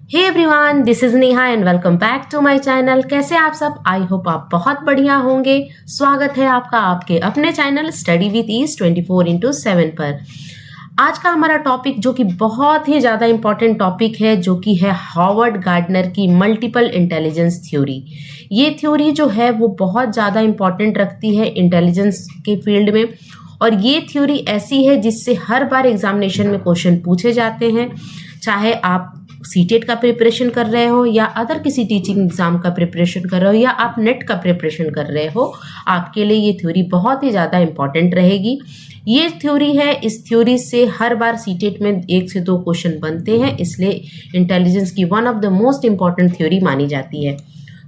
Hey everyone, this is Neha and welcome back to my channel. कैसे आप सब? I hope आप बहुत बढ़िया होंगे। स्वागत है आपका आपके अपने चैनल स्टडी विद ईज 24/7 पर। आज का हमारा टॉपिक जो कि बहुत ही ज़्यादा इम्पॉर्टेंट टॉपिक है, जो कि है हॉवर्ड गार्डनर की मल्टीपल इंटेलिजेंस थ्योरी। ये थ्योरी जो है वो बहुत ज़्यादा इम्पॉर्टेंट रखती है इंटेलिजेंस के फील्ड में, और ये थ्योरी ऐसी है जिससे हर बार एग्जामिनेशन में क्वेश्चन पूछे जाते हैं। चाहे आप सीटेट का प्रिपरेशन कर रहे हो या अदर किसी टीचिंग एग्जाम का प्रिपरेशन कर रहे हो या आप नेट का प्रिपरेशन कर रहे हो, आपके लिए ये थ्योरी बहुत ही ज़्यादा इम्पॉर्टेंट रहेगी। ये थ्योरी है, इस थ्योरी से हर बार सीटेट में 1 से 2 क्वेश्चन बनते हैं, इसलिए इंटेलिजेंस की one of the most important theory मानी जाती है।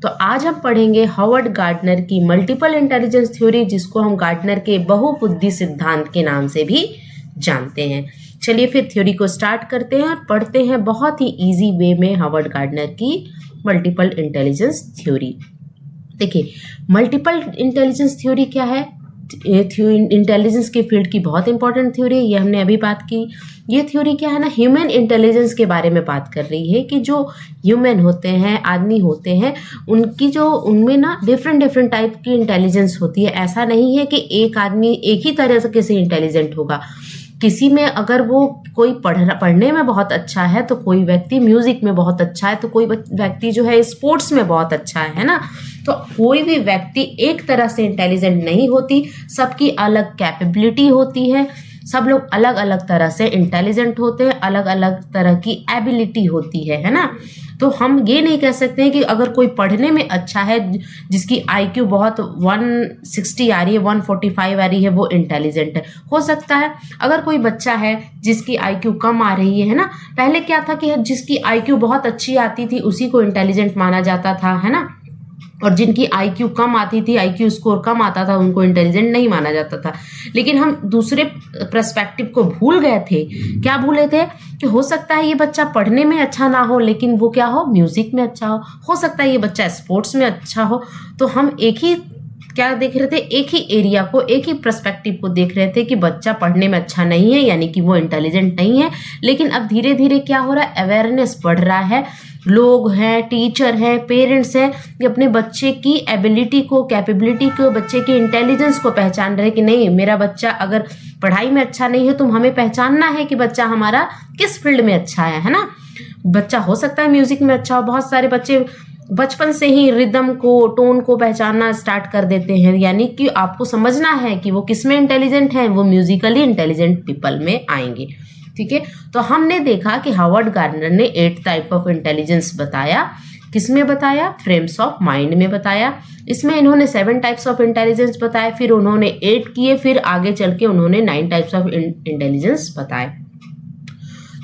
तो आज हम पढ़ेंगे हॉवर्ड गार्डनर की मल्टीपल इंटेलिजेंस थ्योरी, जिसको हम गार्डनर के बहुबुद्धि सिद्धांत के नाम से भी जानते हैं। चलिए फिर थ्योरी को स्टार्ट करते हैं और पढ़ते हैं बहुत ही इजी वे में हॉवर्ड गार्डनर की मल्टीपल इंटेलिजेंस थ्योरी। देखिए, मल्टीपल इंटेलिजेंस थ्योरी क्या है? इंटेलिजेंस के फील्ड की बहुत इंपॉर्टेंट थ्योरी है, ये हमने अभी बात की। ये थ्योरी क्या है ना, ह्यूमन इंटेलिजेंस के बारे में बात कर रही है कि जो ह्यूमन होते हैं, आदमी होते हैं, उनमें ना डिफरेंट टाइप की इंटेलिजेंस होती है। ऐसा नहीं है कि एक आदमी एक ही तरह से इंटेलिजेंट होगा। किसी में अगर वो कोई पढ़ने में बहुत अच्छा है, तो कोई व्यक्ति म्यूजिक में बहुत अच्छा है, तो कोई व्यक्ति जो है स्पोर्ट्स में बहुत अच्छा है ना। तो कोई भी व्यक्ति एक तरह से इंटेलिजेंट नहीं होती, सबकी अलग कैपेबिलिटी होती है। सब लोग अलग अलग तरह से इंटेलिजेंट होते हैं, अलग अलग तरह की एबिलिटी होती है ना। तो हम ये नहीं कह सकते हैं कि अगर कोई पढ़ने में अच्छा है, जिसकी IQ बहुत 160 आ रही है, 145 आ रही है, वो इंटेलिजेंट है। हो सकता है अगर कोई बच्चा है जिसकी IQ कम आ रही है ना। पहले क्या था कि जिसकी IQ बहुत अच्छी आती थी उसी को इंटेलिजेंट माना जाता था, है ना। और जिनकी IQ कम आती थी, IQ स्कोर कम आता था, उनको इंटेलिजेंट नहीं माना जाता था। लेकिन हम दूसरे पर्सपेक्टिव को भूल गए थे। क्या भूले थे? कि हो सकता है ये बच्चा पढ़ने में अच्छा ना हो, लेकिन वो क्या हो, म्यूजिक में अच्छा हो सकता है ये बच्चा स्पोर्ट्स में अच्छा हो। तो हम एक ही क्या देख रहे थे, एक ही एरिया को, एक ही पर्सपेक्टिव को देख रहे थे कि बच्चा पढ़ने में अच्छा नहीं है, यानी कि वो इंटेलिजेंट नहीं है। लेकिन अब धीरे धीरे क्या हो रहा है, अवेयरनेस बढ़ रहा है। लोग हैं, टीचर हैं, पेरेंट्स हैं, ये अपने बच्चे की एबिलिटी को, कैपेबिलिटी को, बच्चे के इंटेलिजेंस को पहचान रहे कि नहीं, मेरा बच्चा अगर पढ़ाई में अच्छा नहीं है तो हमें पहचानना है कि बच्चा हमारा किस फील्ड में अच्छा है ना। बच्चा हो सकता है म्यूजिक में अच्छा हो। बहुत सारे बच्चे बचपन से ही रिदम को, टोन को पहचानना स्टार्ट कर देते हैं, यानी कि आपको समझना है कि वो किस में इंटेलिजेंट हैं, वो म्यूजिकली इंटेलिजेंट पीपल में आएंगे। ठीक है, तो हमने देखा कि हॉवर्ड गार्डनर ने 8 टाइप ऑफ इंटेलिजेंस बताया। किस में बताया? फ्रेम्स ऑफ माइंड में बताया। इसमें इन्होंने 7 टाइप्स ऑफ इंटेलिजेंस बताए, फिर उन्होंने 8 किए, फिर आगे चल के उन्होंने 9 टाइप्स ऑफ इंटेलिजेंस बताए।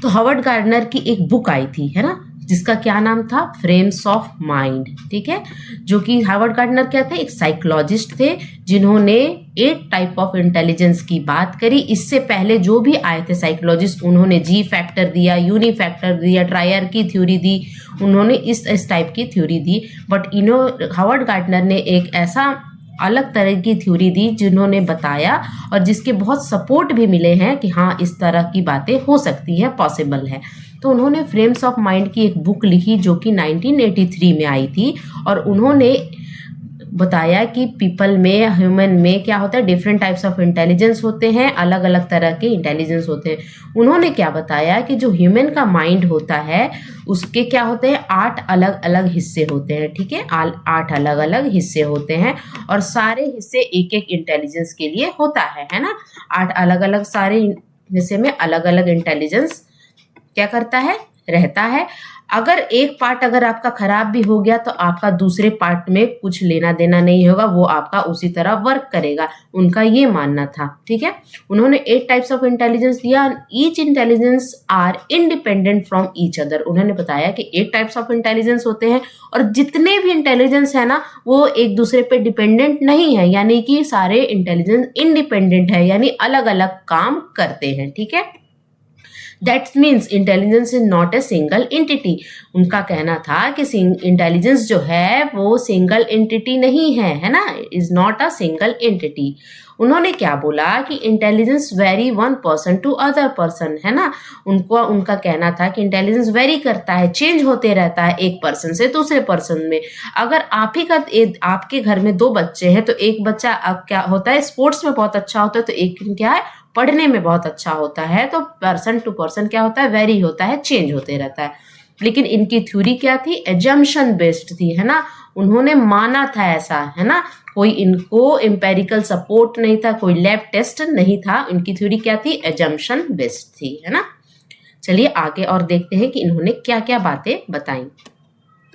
तो हॉवर्ड गार्डनर की एक बुक आई थी, है ना, जिसका क्या नाम था? Frames of mind. ठीक है, जो कि हॉवर्ड गार्डनर क्या थे? एक साइकोलॉजिस्ट थे, जिन्होंने 8 टाइप ऑफ इंटेलिजेंस की बात करी। इससे पहले जो भी आए थे साइकोलॉजिस्ट, उन्होंने G फैक्टर दिया, यूनी फैक्टर दिया, ट्रायर की थ्योरी दी, उन्होंने इस टाइप की थ्योरी दी। बट हॉवर्ड गार्डनर ने एक ऐसा अलग तरह की थ्योरी दी जिन्होंने बताया, और जिसके बहुत सपोर्ट भी मिले हैं कि हाँ, इस तरह की बातें हो सकती है, पॉसिबल है। तो उन्होंने फ्रेम्स ऑफ माइंड की एक बुक लिखी जो कि 1983 में आई थी, और उन्होंने बताया कि पीपल में, ह्यूमन में क्या होता है, डिफरेंट टाइप्स ऑफ इंटेलिजेंस होते हैं, अलग अलग तरह के इंटेलिजेंस होते हैं। उन्होंने क्या बताया कि जो ह्यूमन का माइंड होता है, उसके क्या होते हैं, 8 अलग अलग हिस्से होते हैं। ठीक है, 8 अलग अलग हिस्से होते हैं, और सारे हिस्से एक एक इंटेलिजेंस के लिए होता है ना। 8 अलग अलग, सारे हिस्से में अलग अलग इंटेलिजेंस क्या करता है, रहता है। अगर एक पार्ट अगर आपका खराब भी हो गया, तो आपका दूसरे पार्ट में कुछ लेना देना नहीं होगा, वो आपका उसी तरह वर्क करेगा। उनका ये मानना था। ठीक है, उन्होंने 8 टाइप्स ऑफ इंटेलिजेंस दिया। Each intelligence are independent from each other. उन्होंने बताया कि 8 टाइप्स ऑफ इंटेलिजेंस होते हैं, और जितने भी इंटेलिजेंस है ना, वो एक दूसरे पे डिपेंडेंट नहीं है, यानी कि सारे इंटेलिजेंस इंडिपेंडेंट है, यानी अलग अलग काम करते हैं। ठीक है, that means intelligence is not a single entity. उनका कहना था कि इंटेलिजेंस जो है वो सिंगल एंटिटी नहीं है, है ना, is not a single entity. उन्होंने क्या बोला कि intelligence vary one person to other person, है ना। उनका कहना था कि इंटेलिजेंस वेरी करता है, चेंज होते रहता है एक पर्सन से दूसरे पर्सन में। अगर आपके घर में 2 बच्चे हैं तो एक बच्चा क्या होता है, स्पोर्ट्स में बहुत अच्छा होता है, तो एक क्या है, पढ़ने में बहुत अच्छा होता है। तो पर्सन टू पर्सन क्या होता है, वेरी होता है, चेंज होते रहता है। लेकिन इनकी थ्योरी क्या थी, एजम्पशन बेस्ड थी, है ना। उन्होंने माना था ऐसा, है ना, कोई इनको एम्पेरिकल सपोर्ट नहीं था, कोई लैब टेस्ट नहीं था। इनकी थ्योरी क्या थी, एजम्पशन बेस्ड थी, है ना। चलिए आगे और देखते हैं कि इन्होंने क्या क्या बातें बताई।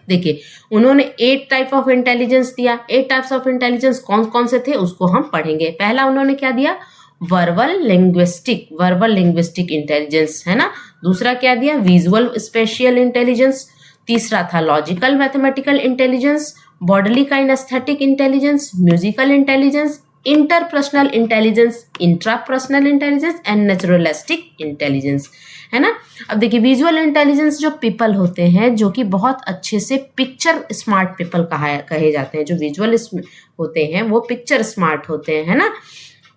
देखिए, उन्होंने 8 टाइप ऑफ इंटेलिजेंस दिया। 8 टाइप्स ऑफ इंटेलिजेंस कौन कौन से थे उसको हम पढ़ेंगे। पहला उन्होंने क्या दिया, वर्बल लिंग्विस्टिक इंटेलिजेंस, है ना। दूसरा क्या दिया, विजुअल स्पेशियल इंटेलिजेंस। तीसरा था logical mathematical intelligence, bodily kinesthetic intelligence, musical intelligence, interpersonal intelligence, intrapersonal intelligence and naturalistic intelligence, है ना। अब देखिए, विजुअल इंटेलिजेंस जो पीपल होते हैं जो कि बहुत अच्छे से पिक्चर स्मार्ट पीपल कहे जाते हैं। जो विजुअल होते हैं वो पिक्चर स्मार्ट होते हैं, है ना।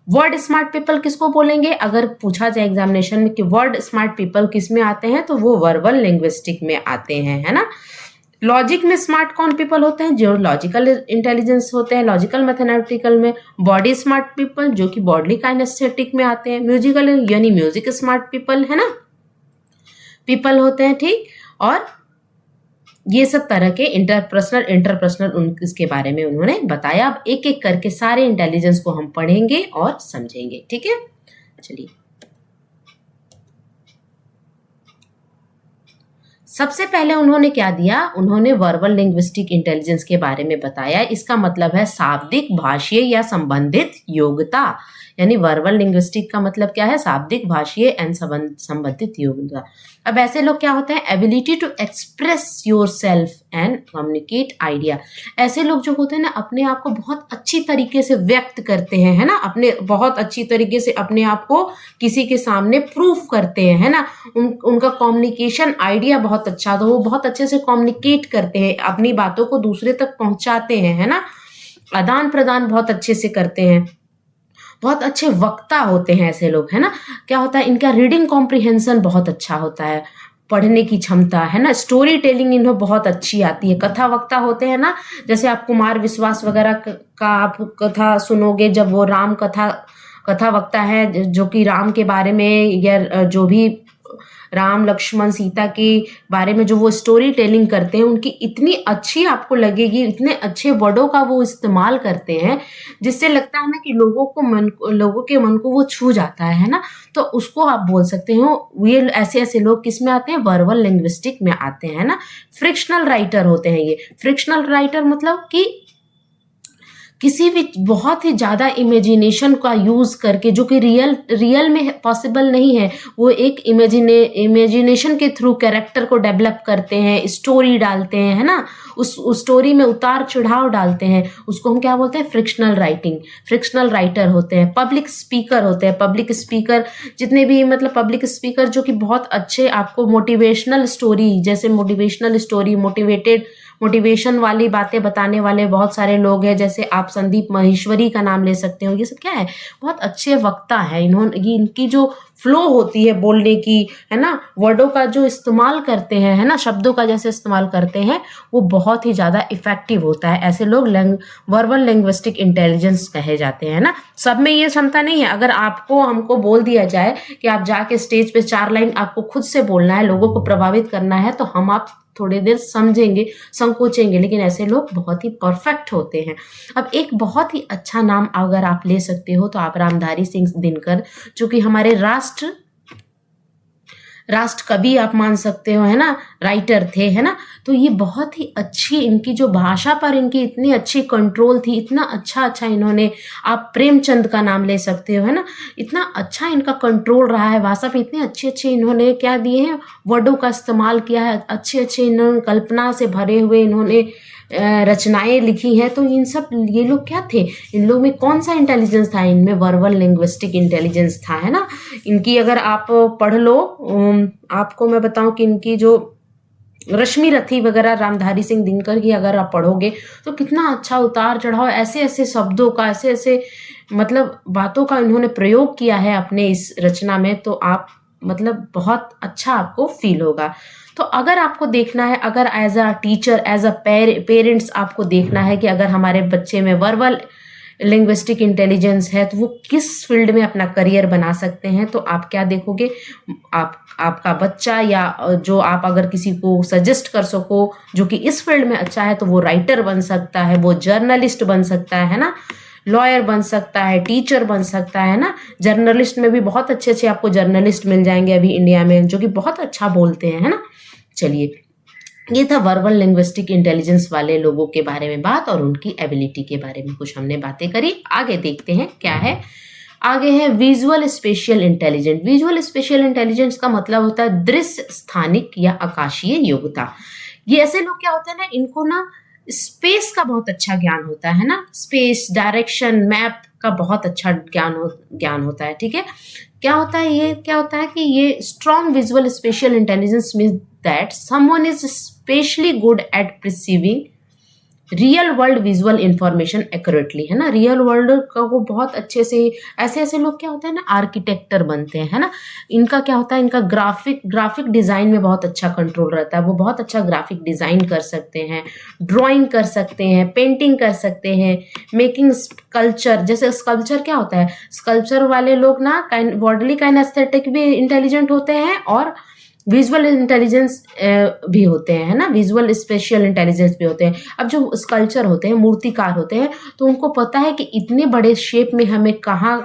वर्ड स्मार्ट पीपल किसको बोलेंगे, अगर पूछा जाए एग्जामिनेशन में कि वर्ड स्मार्ट पीपल किस में आते हैं तो वो वर्बल लिंग्विस्टिक में आते हैं, है ना। लॉजिक में स्मार्ट कौन पीपल होते हैं, जो लॉजिकल इंटेलिजेंस होते हैं, लॉजिकल मैथमेटिकल में। बॉडी स्मार्ट पीपल जो कि बॉडीली काइनेस्थेटिक में आते हैं। म्यूजिकल यानी म्यूजिक स्मार्ट पीपल, है ना, पीपल होते हैं, ठीक। और ये सब तरह के इंटरपर्सनल इसके बारे में उन्होंने बताया। अब एक एक करके सारे इंटेलिजेंस को हम पढ़ेंगे और समझेंगे, ठीक है। चलिए, सबसे पहले उन्होंने क्या दिया, उन्होंने वर्बल लिंग्विस्टिक इंटेलिजेंस के बारे में बताया। इसका मतलब है शाब्दिक, भाषीय या संबंधित योग्यता। यानी वर्बल लिंग्विस्टिक का मतलब क्या है, शाब्दिक, भाषीय एंड संबंधित योग्यता। अब ऐसे लोग क्या होते हैं, ability to express yourself and communicate idea. ऐसे लोग जो होते हैं ना, अपने आप को बहुत अच्छी तरीके से व्यक्त करते हैं, है ना, अपने बहुत अच्छी तरीके से अपने आप को किसी के सामने प्रूफ करते हैं, है ना। उनका कम्युनिकेशन आइडिया बहुत अच्छा, तो वो बहुत अच्छे से कम्युनिकेट करते हैं, अपनी बातों को दूसरे तक पहुंचाते हैं, है ना। आदान प्रदान बहुत अच्छे से करते हैं, बहुत अच्छे वक्ता होते हैं ऐसे लोग, है ना। क्या होता है, इनका रीडिंग कॉम्प्रिहेंशन बहुत अच्छा होता है, पढ़ने की क्षमता, है ना। स्टोरी टेलिंग इन्हें बहुत अच्छी आती है। कथा वक्ता होते हैं ना, जैसे आप कुमार विश्वास वगैरह का आप कथा सुनोगे, जब वो राम कथा वक्ता है जो कि राम के बारे में या जो भी राम लक्ष्मण सीता के बारे में जो वो स्टोरी टेलिंग करते हैं, उनकी इतनी अच्छी आपको लगेगी, इतने अच्छे वर्डों का वो इस्तेमाल करते हैं जिससे लगता है ना कि लोगों के मन को वो छू जाता है ना। तो उसको आप बोल सकते हो, ये ऐसे लोग किस में आते हैं, वर्बल लिंग्विस्टिक में आते हैं ना। फ्रिक्शनल राइटर होते हैं ये। फ्रिक्शनल राइटर मतलब कि किसी भी बहुत ही ज़्यादा इमेजिनेशन का यूज़ करके, जो कि रियल में पॉसिबल नहीं है, वो एक इमेजिनेशन के थ्रू कैरेक्टर को डेवलप करते हैं, स्टोरी डालते हैं, है ना। उस स्टोरी में उतार चढ़ाव डालते हैं, उसको हम क्या बोलते हैं, फ्रिक्शनल राइटर होते हैं। पब्लिक स्पीकर होते हैं। पब्लिक स्पीकर जितने भी मतलब पब्लिक स्पीकर जो कि बहुत अच्छे आपको मोटिवेशनल स्टोरी, जैसे मोटिवेशनल स्टोरी, मोटिवेशन वाली बातें बताने वाले बहुत सारे लोग हैं। जैसे आप संदीप माहेश्वरी का नाम ले सकते हो। ये सब क्या है, बहुत अच्छे वक्ता है। इनकी जो फ्लो होती है बोलने की, है ना, वर्डों का जो इस्तेमाल करते हैं, है ना, शब्दों का जैसे इस्तेमाल करते हैं, वो बहुत ही ज़्यादा इफेक्टिव होता है। ऐसे लोग वर्बल लिंग्विस्टिक इंटेलिजेंस कहे जाते हैं ना। सब में ये क्षमता नहीं है। अगर हमको बोल दिया जाए कि आप जाके स्टेज पे 4 लाइन आपको खुद से बोलना है, लोगों को प्रभावित करना है, तो आप थोड़ी देर समझेंगे, संकोचेंगे, लेकिन ऐसे लोग बहुत ही परफेक्ट होते हैं। अब एक बहुत ही अच्छा नाम अगर आप ले सकते हो तो आप रामधारी सिंह दिनकर, जो कि हमारे राष्ट्र कवि आप मान सकते हो, है ना, राइटर थे, है ना। तो ये बहुत ही अच्छी, इनकी जो भाषा पर इनकी इतनी अच्छी कंट्रोल थी, इतना अच्छा इन्होंने, आप प्रेमचंद का नाम ले सकते हो, है ना। इतना अच्छा इनका कंट्रोल रहा है भाषा पे, इतने अच्छे इन्होंने क्या दिए हैं, वर्डों का इस्तेमाल किया है, अच्छे इन्होंने कल्पना से भरे हुए इन्होंने रचनाएं लिखी हैं। तो ये लोग क्या थे, इन लोग में कौन सा इंटेलिजेंस था, इनमें वर्बल लिंग्विस्टिक इंटेलिजेंस था, है ना। इनकी अगर आप पढ़ लो, आपको मैं बताऊं कि इनकी जो रश्मि रथी वगैरह, रामधारी सिंह दिनकर की अगर आप पढ़ोगे तो कितना अच्छा उतार चढ़ाव, ऐसे ऐसे शब्दों का, ऐसे ऐसे मतलब बातों का इन्होंने प्रयोग किया है अपने इस रचना में, तो आप मतलब बहुत अच्छा आपको फील होगा। तो अगर आपको देखना है, अगर as a teacher, as a parents आपको देखना है कि अगर हमारे बच्चे में वर्बल लिंग्विस्टिक इंटेलिजेंस है तो वो किस फील्ड में अपना करियर बना सकते हैं, तो आप क्या देखोगे, आपका बच्चा या जो आप अगर किसी को सजेस्ट कर सको जो कि इस फील्ड में अच्छा है, तो वो राइटर बन सकता है, वो जर्नलिस्ट बन सकता है ना, लॉयर बन सकता है, टीचर बन सकता है ना। जर्नलिस्ट में भी बहुत अच्छे अच्छे आपको जर्नलिस्ट मिल जाएंगे अभी इंडिया में, जो कि बहुत अच्छा बोलते हैं, है ना। चलिए, ये था वर्बल लिंग्विस्टिक इंटेलिजेंस वाले लोगों के बारे में बात, और उनकी एबिलिटी के बारे में कुछ हमने बातें करी। आगे देखते हैं क्या है। आगे है visual spatial intelligence. Visual spatial intelligence का मतलब होता है दृश्य, स्थानिक या आकाशीय योग्यता। ये ऐसे लोग क्या होते हैं ना, इनको ना स्पेस का बहुत अच्छा ज्ञान होता है ना, स्पेस, डायरेक्शन, मैप का बहुत अच्छा ज्ञान होता है, ठीक है। क्या होता है ये, क्या होता है कि ये strong visual spatial intelligence means that someone is specially good at perceiving real world visual information accurately, है ना। रियल वर्ल्ड का वो बहुत अच्छे से, ऐसे ऐसे लोग क्या होते हैं ना, आर्किटेक्टर बनते हैं, है ना। इनका क्या होता है, इनका ग्राफिक डिज़ाइन में बहुत अच्छा कंट्रोल रहता है, वो बहुत अच्छा ग्राफिक डिज़ाइन कर सकते हैं, ड्राइंग कर सकते हैं, पेंटिंग कर सकते हैं, मेकिंग स्कल्पचर। जैसे स्कल्पचर क्या होता है, स्कल्पचर वाले लोग ना बॉडीली काइनेस्थेटिक भी इंटेलिजेंट होते हैं और विजुअल इंटेलिजेंस भी होते हैं, है ना, विजुअल स्पेशियल इंटेलिजेंस भी होते हैं। अब जो स्कल्पचर होते हैं, मूर्तिकार होते हैं, तो उनको पता है कि इतने बड़े शेप में हमें कहाँ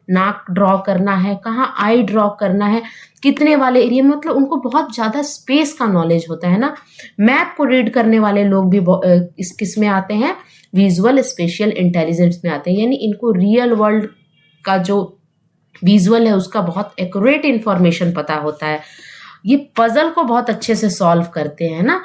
नाक ड्रॉ करना है, कहाँ आई ड्रॉ करना है, कितने वाले एरिया में, मतलब उनको बहुत ज़्यादा स्पेस का नॉलेज होता है ना। मैप को रीड करने वाले लोग भी इस किस में आते हैं, विजुअल स्पेशियल इंटेलिजेंस में आते हैं। यानी इनको रियल वर्ल्ड का जो विजुअल है उसका बहुत एक्यूरेट इंफॉर्मेशन पता होता है। ये पजल को बहुत अच्छे से सॉल्व करते हैं ना।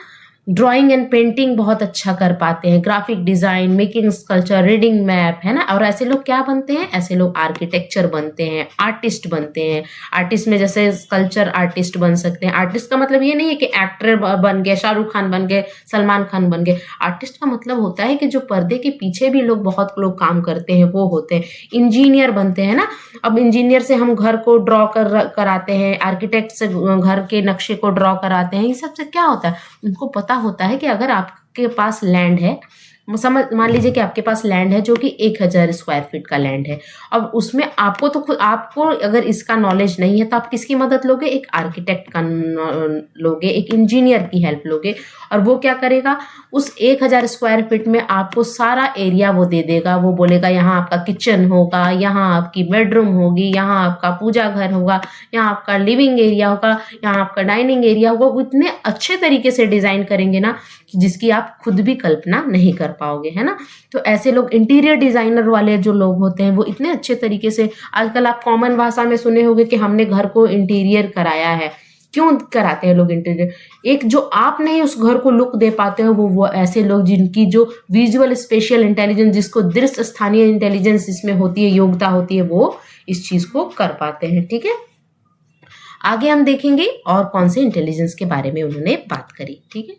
ड्राइंग एंड पेंटिंग बहुत अच्छा कर पाते हैं, graphic design, making sculpture, reading map, है ना। और ऐसे लोग क्या बनते हैं, ऐसे लोग आर्किटेक्चर बनते हैं, आर्टिस्ट बनते हैं। आर्टिस्ट में जैसे स्कल्पचर आर्टिस्ट बन सकते हैं। आर्टिस्ट का मतलब ये नहीं है कि एक्टर बन गए, शाहरुख खान बन गए, सलमान खान बन गए। आर्टिस्ट का मतलब होता है कि जो पर्दे के पीछे भी लोग, बहुत लोग काम करते हैं, वो होते हैं। इंजीनियर बनते हैं ना। अब इंजीनियर से हम घर को ड्रॉ कराते हैं, आर्किटेक्ट से घर के नक्शे को ड्रॉ कराते हैं। ये सबसे क्या होता है, उनको पता होता है कि अगर आपके पास लैंड है, मान लीजिए कि आपके पास लैंड है जो कि 1000 स्क्वायर फीट का लैंड है। अब उसमें आपको तो खुद, आपको अगर इसका नॉलेज नहीं है तो आप किसकी मदद लोगे, एक आर्किटेक्ट का लोगे, एक इंजीनियर की हेल्प लोगे। और वो क्या करेगा, उस 1000 स्क्वायर फीट में आपको सारा एरिया वो दे देगा। वो बोलेगा यहाँ आपका किचन होगा, यहाँ आपकी बेडरूम होगी, यहाँ आपका पूजा घर होगा, यहाँ आपका लिविंग एरिया होगा, यहाँ आपका डाइनिंग एरिया होगा। वो इतने अच्छे तरीके से डिजाइन करेंगे ना जिसकी आप खुद भी कल्पना नहीं कर पाओगे, है ना। तो ऐसे लोग, इंटीरियर डिजाइनर वाले जो लोग होते हैं, वो इतने अच्छे तरीके से, आजकल आप कॉमन भाषा में सुने होंगे कि हमने घर को इंटीरियर कराया है। क्यों कराते हैं लोग इंटीरियर, एक जो आप नहीं उस घर को लुक दे पाते हो, वो ऐसे लोग जिनकी जो विजुअल स्पेशियल इंटेलिजेंस, जिसको दृश्य स्थानीय इंटेलिजेंस इसमें होती है, योग्यता होती है, वो इस चीज को कर पाते हैं, ठीक है। आगे हम देखेंगे और कौन से इंटेलिजेंस के बारे में उन्होंने बात करी, ठीक है।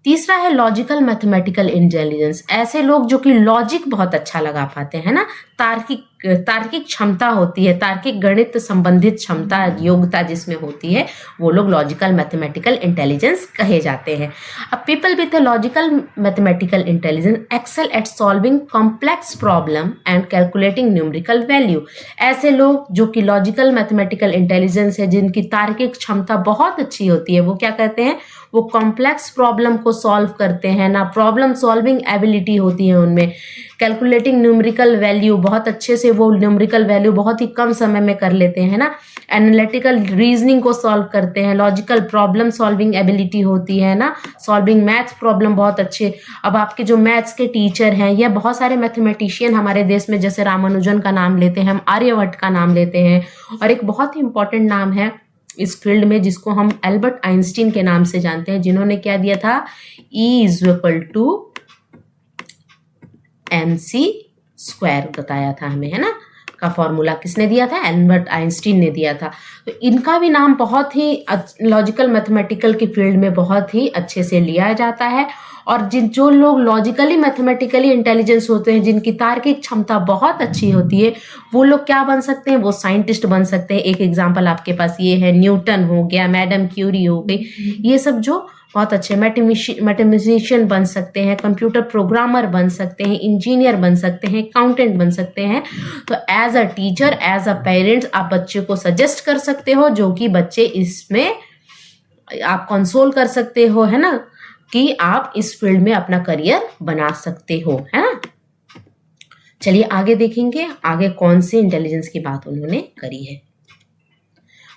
तीसरा है लॉजिकल मैथमेटिकल इंटेलिजेंस। ऐसे लोग जो कि लॉजिक बहुत अच्छा लगा पाते हैं ना, तार्किक क्षमता होती है, तार्किक गणित संबंधित क्षमता, योग्यता जिसमें होती है, वो लोग लॉजिकल मैथमेटिकल इंटेलिजेंस कहे जाते हैं। अब people with a logical mathematical intelligence excel at solving complex problem and calculating numerical value. ऐसे लोग जो कि लॉजिकल मैथमेटिकल इंटेलिजेंस है, जिनकी तार्किक क्षमता बहुत अच्छी होती है, वो क्या कहते हैं, वो कॉम्प्लेक्स प्रॉब्लम को सॉल्व करते हैं ना, प्रॉब्लम सॉल्विंग एबिलिटी होती है उनमें। कैलकुलेटिंग न्यूमेरिकल वैल्यू, बहुत अच्छे से वो न्यूमेरिकल वैल्यू बहुत ही कम समय में कर लेते हैं ना। एनालिटिकल रीजनिंग को सॉल्व करते हैं, लॉजिकल प्रॉब्लम सॉल्विंग एबिलिटी होती है ना, सॉल्विंग मैथ्स प्रॉब्लम बहुत अच्छे। अब आपके जो मैथ्स के टीचर हैं, या बहुत सारे मैथमेटिशियन हमारे देश में, जैसे रामानुजन का नाम लेते हैं हम, आर्यभट्ट का नाम लेते हैं, और एक बहुत ही इंपॉर्टेंट नाम है इस फील्ड में जिसको हम एल्बर्ट आइंस्टीन के नाम से जानते हैं, जिन्होंने क्या दिया था, E = mc² बताया था हमें, है ना। का फॉर्मूला किसने दिया था? एल्बर्ट आइंस्टीन ने दिया था। तो इनका भी नाम बहुत ही लॉजिकल मैथमेटिकल की फील्ड में बहुत ही अच्छे से लिया जाता है। और जो लोग लॉजिकली मैथमेटिकली इंटेलिजेंस होते हैं, जिनकी तार्किक क्षमता बहुत अच्छी होती है, वो लोग क्या बन सकते हैं? वो साइंटिस्ट बन सकते हैं। एक एग्जाम्पल आपके पास ये है, न्यूटन हो गया, मैडम क्यूरी हो गई, ये सब जो बहुत अच्छे मैथमेटिशियन बन सकते हैं, कंप्यूटर प्रोग्रामर बन सकते हैं, इंजीनियर बन सकते हैं, अकाउंटेंट बन सकते हैं। तो as a teacher, as a parents आप बच्चे को सजेस्ट कर सकते हो, जो कि बच्चे इसमें आप कंसोल कर सकते हो, है ना, कि आप इस फील्ड में अपना करियर बना सकते हो, है ना। चलिए आगे देखेंगे, आगे कौन सी इंटेलिजेंस की बात उन्होंने करी है।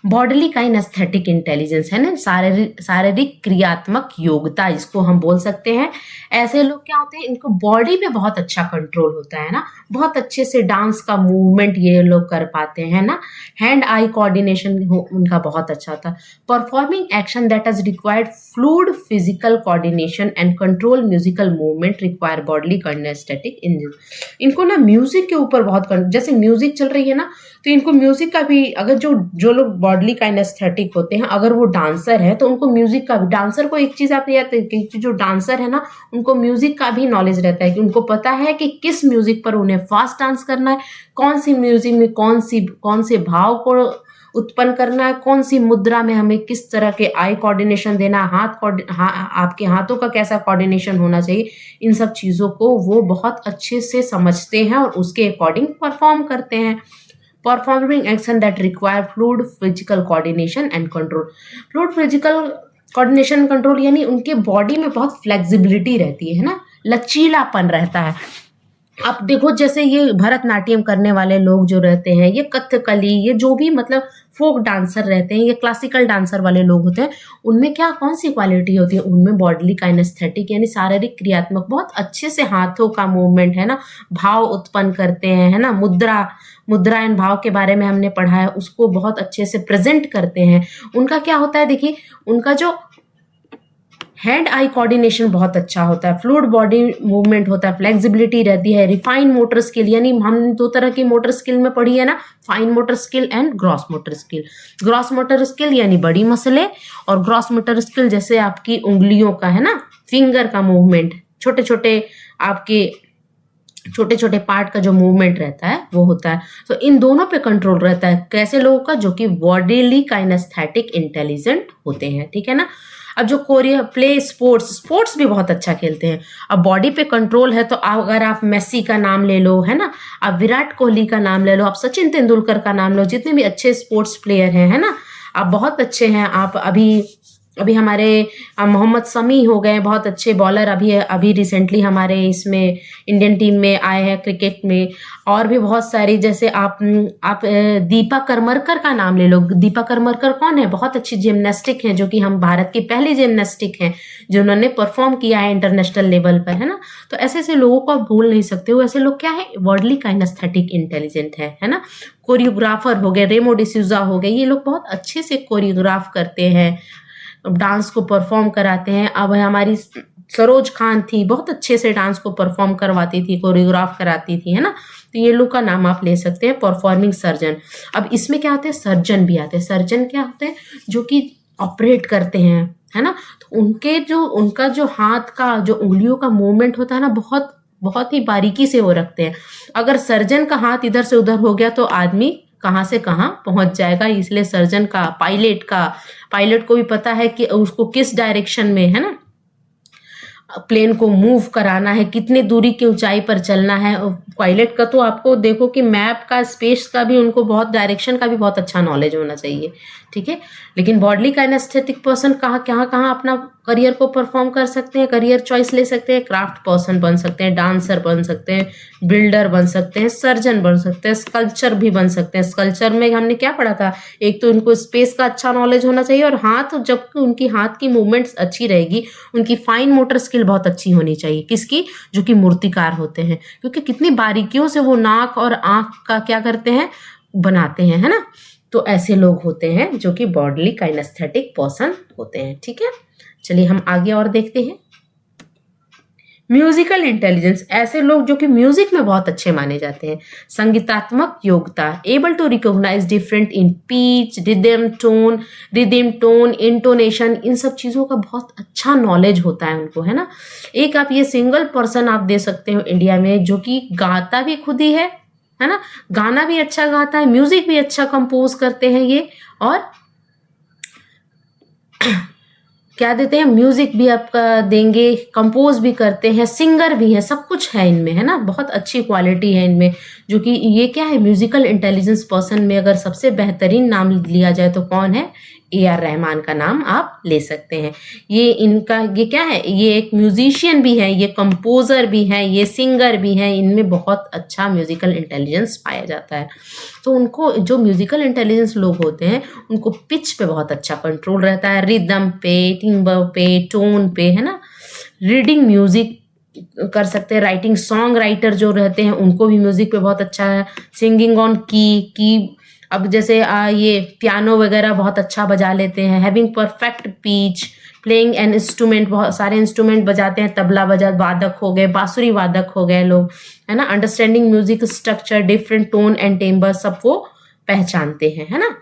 बॉडीली काइनेस्थेटिक इंटेलिजेंस है ना, शारीरिक क्रियात्मक योग्यता इसको हम बोल सकते हैं। ऐसे लोग क्या होते हैं, इनको बॉडी पे बहुत अच्छा कंट्रोल होता है ना, बहुत अच्छे से डांस का मूवमेंट ये लोग कर पाते हैं ना। हैंड आई कोऑर्डिनेशन उनका बहुत अच्छा था। Performing action that is required fluid physical coordination and control musical movement require bodily kinesthetic. इनको ना म्यूजिक के ऊपर बहुत जैसे म्यूजिक चल रही है ना, तो इनको म्यूजिक का भी, अगर जो लोग बॉडीली काइनेस्थेटिक होते हैं, अगर वो डांसर है तो उनको म्यूजिक का भी, डांसर को एक चीज आपने याद कि जो डांसर है ना, उनको म्यूजिक का भी नॉलेज रहता है, कि उनको पता है कि किस म्यूजिक पर उन्हें फास्ट डांस करना है, कौन सी म्यूजिक में कौन से भाव को उत्पन्न करना है, कौन सी मुद्रा में हमें किस तरह के आई कोऑर्डिनेशन देना, आपके हाथों का कैसा कोऑर्डिनेशन होना चाहिए, इन सब चीजों को वो बहुत अच्छे से समझते हैं और उसके अकॉर्डिंग परफॉर्म करते हैं। Performing action that require fluid physical coordination and control. Fluid physical coordination control यानी उनके बॉडी में बहुत फ्लेक्सिबिलिटी रहती है ना, लचीलापन रहता है। आप देखो जैसे ये भरतनाट्यम करने वाले लोग जो रहते हैं, ये कथकली, ये जो भी मतलब फोक डांसर रहते हैं, ये क्लासिकल डांसर वाले लोग होते हैं, उनमें क्या कौन सी क्वालिटी होती है? उनमें बॉडीली काइनेस्थेटिक यानी शारीरिक क्रियात्मक, बहुत अच्छे से हाथों का मूवमेंट है ना, भाव उत्पन्न करते हैं, है ना, मुद्रा एंड भाव के बारे में हमने पढ़ा है, उसको बहुत अच्छे से प्रेजेंट करते हैं। उनका क्या होता है, देखिए उनका जो हैंड आई कोऑर्डिनेशन बहुत अच्छा होता है, फ्लूइड बॉडी मूवमेंट होता है, फ्लेक्सिबिलिटी रहती है, रिफाइन मोटर स्किल, यानी हम दो तरह की मोटर स्किल में पढ़ी है ना, fine motor skill and gross motor skill. Gross motor skill यानी बड़ी मसले, और ग्रॉस मोटर स्किल जैसे आपकी उंगलियों का है ना, फिंगर का मूवमेंट, छोटे छोटे पार्ट का जो मूवमेंट रहता है वो होता है। तो इन दोनों पे कंट्रोल रहता है, कैसे लोगों का? जो कि बॉडीली काइनेस्थेटिक इंटेलिजेंट होते हैं, ठीक है ना। अब जो प्ले स्पोर्ट्स भी बहुत अच्छा खेलते हैं। अब बॉडी पे कंट्रोल है, तो अगर आप मेसी का नाम ले लो, है ना, आप विराट कोहली का नाम ले लो, आप सचिन तेंदुलकर का नाम लो, जितने भी अच्छे स्पोर्ट्स प्लेयर हैं, है ना, आप बहुत अच्छे हैं। आप अभी हमारे मोहम्मद शमी हो गए, बहुत अच्छे बॉलर, अभी रिसेंटली हमारे इसमें इंडियन टीम में आए हैं क्रिकेट में। और भी बहुत सारी, जैसे आप दीपा करमरकर का नाम ले लो। दीपा करमरकर कौन है? बहुत अच्छी जिम्नास्टिक हैं, जो कि हम भारत की पहली जिम्नास्टिक हैं जिन्होंने परफॉर्म किया है इंटरनेशनल लेवल पर, है ना। तो ऐसे ऐसे लोगों को आप भूल नहीं सकते हो। ऐसे लोग क्या है? बॉडीली काइनेस्थेटिक इंटेलिजेंट है ना। कोरियोग्राफर हो गए, रेमो डिसूजा हो गए, ये लोग बहुत अच्छे से कोरियोग्राफ करते हैं, डांस को परफॉर्म कराते हैं। अब हमारी सरोज खान थी, बहुत अच्छे से डांस को परफॉर्म करवाती थी, कोरियोग्राफ कराती थी, है ना। तो ये लोग का नाम आप ले सकते हैं। परफॉर्मिंग सर्जन, अब इसमें क्या होते हैं? सर्जन भी आते हैं। सर्जन क्या होते हैं? जो कि ऑपरेट करते हैं, है ना। तो उनका जो हाथ का, जो उंगलियों का मूवमेंट होता है ना, बहुत बहुत ही बारीकी से वो रखते हैं। अगर सर्जन का हाथ इधर से उधर हो गया तो आदमी कहाँ से कहाँ पहुंच जाएगा। इसलिए सर्जन का, पायलट को भी पता है कि उसको किस डायरेक्शन में, है ना, प्लेन को मूव कराना है, कितनी दूरी की ऊंचाई पर चलना है। पायलट का तो आपको देखो कि मैप का, स्पेस का भी, उनको बहुत डायरेक्शन का भी बहुत अच्छा नॉलेज होना चाहिए, ठीक है। लेकिन बॉडीली काइनेस्थेटिक पर्सन कहाँ अपना करियर को परफॉर्म कर सकते हैं, करियर चॉइस ले सकते हैं। क्राफ्ट पर्सन बन सकते हैं, डांसर बन सकते हैं, बिल्डर बन सकते हैं, सर्जन बन सकते हैं, स्कल्पचर भी बन सकते हैं। स्कल्पचर में हमने क्या पढ़ा था? एक तो उनको स्पेस का अच्छा नॉलेज होना चाहिए, और जबकि उनकी हाथ की मूवमेंट्स अच्छी रहेगी, उनकी फाइन मोटर स्किल बहुत अच्छी होनी चाहिए। किसकी? जो कि मूर्तिकार होते हैं, क्योंकि कितनी बारीकियों से वो नाक और आंख का क्या करते हैं? बनाते हैं, है ना। तो ऐसे लोग होते हैं जो कि बॉडीली काइनेस्थेटिक पर्सन होते हैं, ठीक है। चलिए हम आगे और देखते हैं। म्यूजिकल इंटेलिजेंस, ऐसे लोग जो कि म्यूजिक में बहुत अच्छे माने जाते हैं। संगीतात्मक योग्यता, able to recognise different in pitch, rhythm tone, intonation, इन सब चीज़ों का बहुत अच्छा नॉलेज होता है उनको, है ना। एक आप ये सिंगल पर्सन आप दे सकते हो इंडिया में जो कि गाता भी खुद ही है ना, गाना भी अच्छा गाता है, म्यूजिक भी अच्छा कंपोज करते हैं ये, और क्या देते हैं, म्यूजिक भी आपका देंगे, कंपोज भी करते हैं, सिंगर भी है, सब कुछ है इनमें, है ना। बहुत अच्छी क्वालिटी है इनमें, जो कि ये क्या है, म्यूजिकल इंटेलिजेंस पर्सन में अगर सबसे बेहतरीन नाम लिया जाए तो कौन है, AR रहमान का नाम आप ले सकते हैं। ये क्या है, ये एक म्यूजिशियन भी है, ये कंपोजर भी है, ये सिंगर भी है, इनमें बहुत अच्छा म्यूजिकल इंटेलिजेंस पाया जाता है। तो उनको, जो म्यूजिकल इंटेलिजेंस लोग होते हैं, उनको पिच पे बहुत अच्छा कंट्रोल रहता है, रिदम पे, टिम्बर पे, टोन पे, है ना। रीडिंग म्यूजिक कर सकते हैं, राइटिंग, सॉन्ग राइटर जो रहते हैं उनको भी म्यूजिक पे बहुत अच्छा है। सिंगिंग ऑन की अब जैसे ये पियानो वगैरह बहुत अच्छा बजा लेते हैं। Having perfect pitch, playing an instrument, बहुत सारे इंस्ट्रूमेंट बजाते हैं, तबला वादक हो गए, बांसुरी वादक हो गए लोग, है ना। Understanding music structure, different tone and timbre, सबको पहचानते हैं, है ना।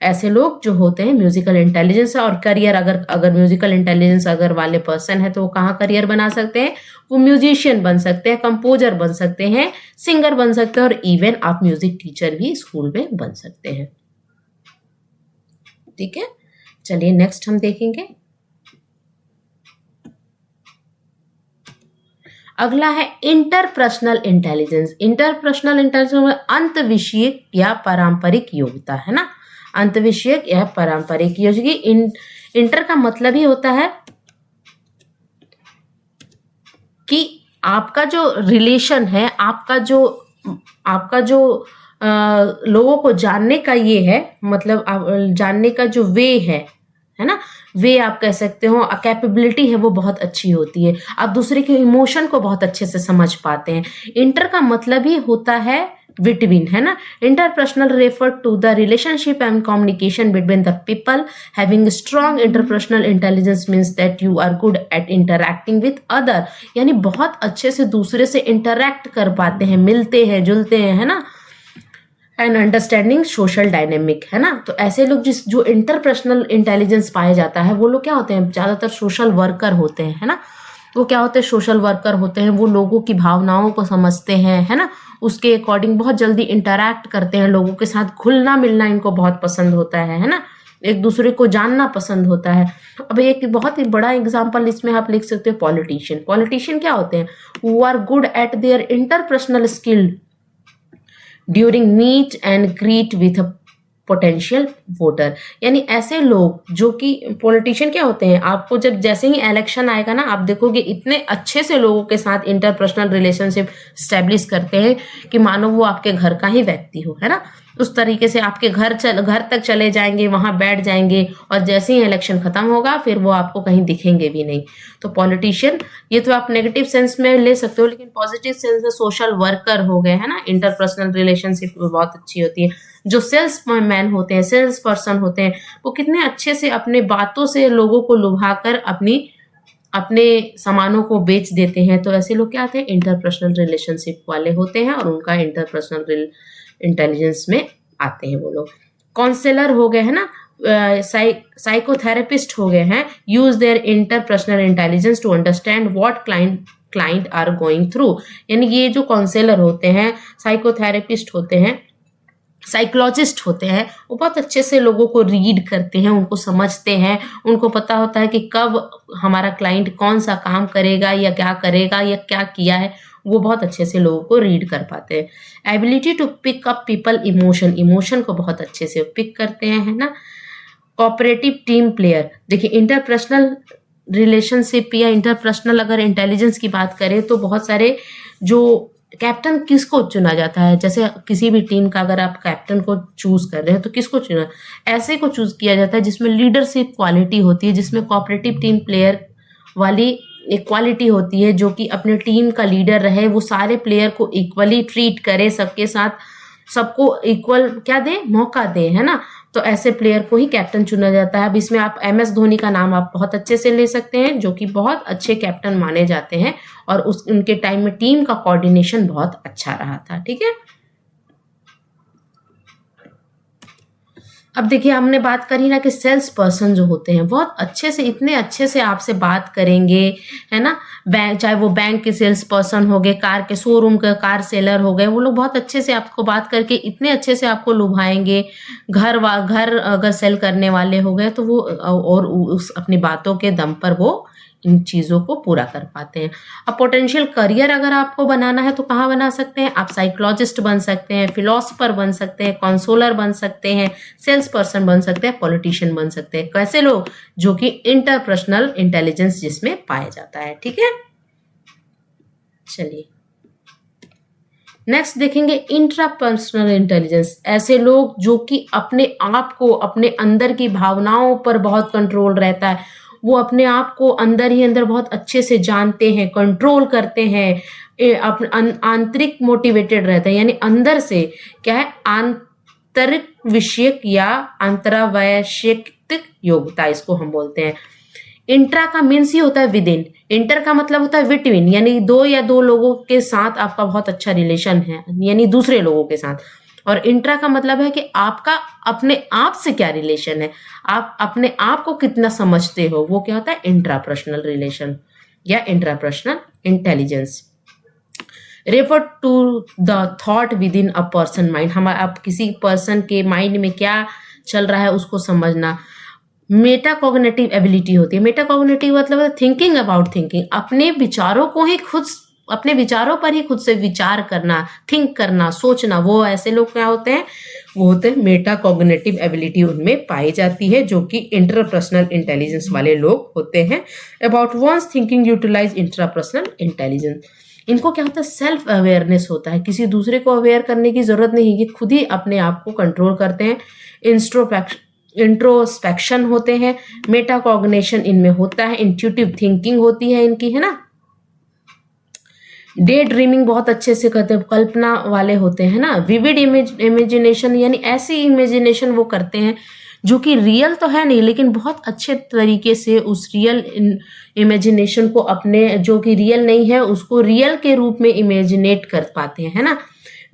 ऐसे लोग जो होते हैं म्यूजिकल इंटेलिजेंस। और करियर, अगर म्यूजिकल इंटेलिजेंस अगर वाले पर्सन है तो वो कहाँ करियर बना सकते हैं, वो म्यूजिशियन बन सकते हैं, कंपोजर बन सकते हैं, सिंगर बन सकते हैं, और इवन आप म्यूजिक टीचर भी स्कूल में बन सकते हैं। ठीक है, चलिए नेक्स्ट हम देखेंगे। अगला है इंटरपर्सनल इंटेलिजेंस। इंटरपर्सनल इंटेलिजेंस अंत विषयक या पारंपरिक योग्यता, है ना। अंत विषयक या पारंपरिक योग्यता। इंटर का मतलब ही होता है कि आपका जो रिलेशन है, आपका जो लोगों को जानने का ये है, मतलब जानने का जो वे है ना, वे आप कह सकते हो, कैपेबिलिटी है वो बहुत अच्छी होती है। आप दूसरे के इमोशन को बहुत अच्छे से समझ पाते हैं। इंटर का मतलब ही होता है बिटवीन, है ना। Interpersonal refer to the relationship and communication between the people. Having strong interpersonal intelligence means that you are good at interacting with other, यानी बहुत अच्छे से दूसरे से इंटरैक्ट कर पाते हैं, मिलते हैं, जुलते हैं, है ना। एंड अंडरस्टैंडिंग सोशल डायनेमिक, है ना। तो ऐसे लोग जो इंटरपर्सनल इंटेलिजेंस पाया जाता है, वो लोग क्या होते हैं, ज्यादातर सोशल वर्कर होते हैं, है ना। वो क्या होते हैं, सोशल वर्कर होते हैं, वो लोगों की भावनाओं को समझते हैं, है ना। उसके अकॉर्डिंग बहुत जल्दी इंटरैक्ट करते हैं, लोगों के साथ घुलना मिलना इनको बहुत पसंद होता है ना। एक दूसरे को जानना पसंद होता है। अब एक बहुत ही बड़ा एग्जांपल इसमें आप लिख सकते हो, पॉलिटिशियन। पॉलिटिशियन क्या होते हैं, who are good at their interpersonal skill during meet and greet with a potential voter. यानी ऐसे लोग जो कि पॉलिटिशियन क्या होते हैं, आपको जब जैसे ही इलेक्शन आएगा ना, आप देखोगे इतने अच्छे से लोगों के साथ इंटरपर्सनल रिलेशनशिप स्टैब्लिश करते हैं कि मानो वो आपके घर का ही व्यक्ति हो, है ना। उस तरीके से आपके घर तक चले जाएंगे, वहां बैठ जाएंगे, और जैसे ही इलेक्शन खत्म होगा फिर वो आपको कहीं दिखेंगे भी नहीं। तो पॉलिटिशियन, ये तो आप नेगेटिव सेंस में ले सकते हो, लेकिन पॉजिटिव सेंस में सोशल वर्कर हो गए, है ना। इंटरपर्सनल रिलेशनशिप बहुत अच्छी होती है। जो सेल्स मैन होते हैं, सेल्स पर्सन होते हैं, वो कितने अच्छे से अपने बातों से लोगों को लुभाकर अपने सामानों को बेच देते हैं। तो ऐसे लोग क्या होते हैं, इंटरपर्सनल रिलेशनशिप वाले होते हैं, और उनका इंटरपर्सनल इंटेलिजेंस में आते हैं वो लोग। काउंसलर हो गए, है ना, साइकोथेरेपिस्ट हो गए हैं, use their interpersonal intelligence to understand what client are going through. यानी ये जो काउंसलर होते हैं, साइकोथेरेपिस्ट होते हैं, साइकोलॉजिस्ट होते हैं, वो बहुत अच्छे से लोगों को रीड करते हैं, उनको समझते हैं, उनको पता होता है कि कब हमारा क्लाइंट कौन सा काम करेगा या क्या करेगा या क्या किया है, वो बहुत अच्छे से लोगों को रीड कर पाते हैं। Ability to pick up people emotion को बहुत अच्छे से पिक करते हैं, है ना। कोऑपरेटिव टीम प्लेयर, देखिए इंटरपर्सनल रिलेशनशिप या इंटरपर्सनल अगर इंटेलिजेंस की बात करें तो बहुत सारे जो कैप्टन किसको चुना जाता है, जैसे किसी भी टीम का अगर आप कैप्टन को चूज कर रहे हैं तो किसको चुना, ऐसे को चूज किया जाता है जिसमें लीडरशिप क्वालिटी होती है, जिसमें कोऑपरेटिव टीम प्लेयर वाली एक क्वालिटी होती है, जो कि अपने टीम का लीडर रहे, वो सारे प्लेयर को इक्वली ट्रीट करे, सबके साथ सबको इक्वल क्या दे, मौका दे, है ना। तो ऐसे प्लेयर को ही कैप्टन चुना जाता है। अब इसमें आप MS धोनी का नाम आप बहुत अच्छे से ले सकते हैं, जो कि बहुत अच्छे कैप्टन माने जाते हैं और उनके टाइम में टीम का कोऑर्डिनेशन बहुत अच्छा रहा था। ठीक है, अब देखिए हमने बात करी ना कि सेल्स पर्सन जो होते हैं बहुत अच्छे से, इतने अच्छे से आपसे बात करेंगे, है ना। बैंक, चाहे वो बैंक के सेल्स पर्सन हो गए, कार के शोरूम के कार सेलर हो गए, वो लोग बहुत अच्छे से आपको बात करके इतने अच्छे से आपको लुभाएंगे। घर अगर सेल करने वाले हो गए तो वो और उस अपनी बातों के दम पर वो इन चीज़ों को पूरा कर पाते हैं। अब पोटेंशियल करियर अगर आपको बनाना है तो कहाँ बना सकते हैं आप? साइकोलॉजिस्ट बन सकते हैं, फिलोसफर बन सकते हैं, काउंसलर बन सकते हैं, सेल्स पर्सन बन सकते हैं, पॉलिटिशियन बन सकते हैं। कैसे लोग? जो कि इंटरपर्सनल इंटेलिजेंस जिसमें पाया जाता है। ठीक है, चलिए नेक्स्ट देखेंगे इंट्रापर्सनल इंटेलिजेंस। ऐसे लोग जो कि अपने आप को, अपने अंदर की भावनाओं पर बहुत कंट्रोल रहता है, वो अपने आप को अंदर ही अंदर बहुत अच्छे से जानते हैं, कंट्रोल करते हैं, आंतरिक मोटिवेटेड रहते हैं, यानी अंदर से क्या है, आंतरिक विषयक या अंतरावैयक्तिक योग्यता इसको हम बोलते हैं। इंट्रा का मीन्स ही होता है विद इन, इंटर का मतलब होता है बिटवीन, यानी दो या दो लोगों के साथ आपका बहुत अच्छा रिलेशन है, यानी दूसरे लोगों के साथ। और इंट्रा का मतलब है कि आपका अपने आप से क्या रिलेशन है, आप अपने आप को कितना समझते हो, वो क्या होता है? इंट्रापर्सनल रिलेशन या intrapersonal intelligence. Refer to the thought within a person mind. हम आप किसी पर्सन के माइंड में क्या चल रहा है उसको समझना। मेटाकॉग्निटिव एबिलिटी होती है। मेटाकॉग्निटिव मतलब थिंकिंग अबाउट थिंकिंग, अपने विचारों को ही खुद, अपने विचारों पर ही खुद से विचार करना, थिंक करना, सोचना। वो ऐसे लोग क्या होते हैं? वो होते हैं मेटाकॉग्निटिव एबिलिटी उनमें पाई जाती है, जो कि इंटरपर्सनल इंटेलिजेंस वाले लोग होते हैं। About one's thinking utilize intrapersonal intelligence. इनको क्या होता है? सेल्फ अवेयरनेस होता है, किसी दूसरे को अवेयर करने की जरूरत नहीं, ये खुद ही अपने आप को कंट्रोल करते हैं। इंट्रोस्पेक्शन होते हैं, मेटाकॉग्निशन इनमें होता है, इंट्यूटिव थिंकिंग होती है इनकी, है ना। डे ड्रीमिंग बहुत अच्छे से करते हैं, कल्पना वाले होते हैं ना। विविड इमेजिनेशन, यानी ऐसी इमेजिनेशन वो करते हैं जो कि रियल तो है नहीं, लेकिन बहुत अच्छे तरीके से उस रियल इमेजिनेशन को, अपने जो कि रियल नहीं है उसको रियल के रूप में इमेजिनेट कर पाते हैं, है ना।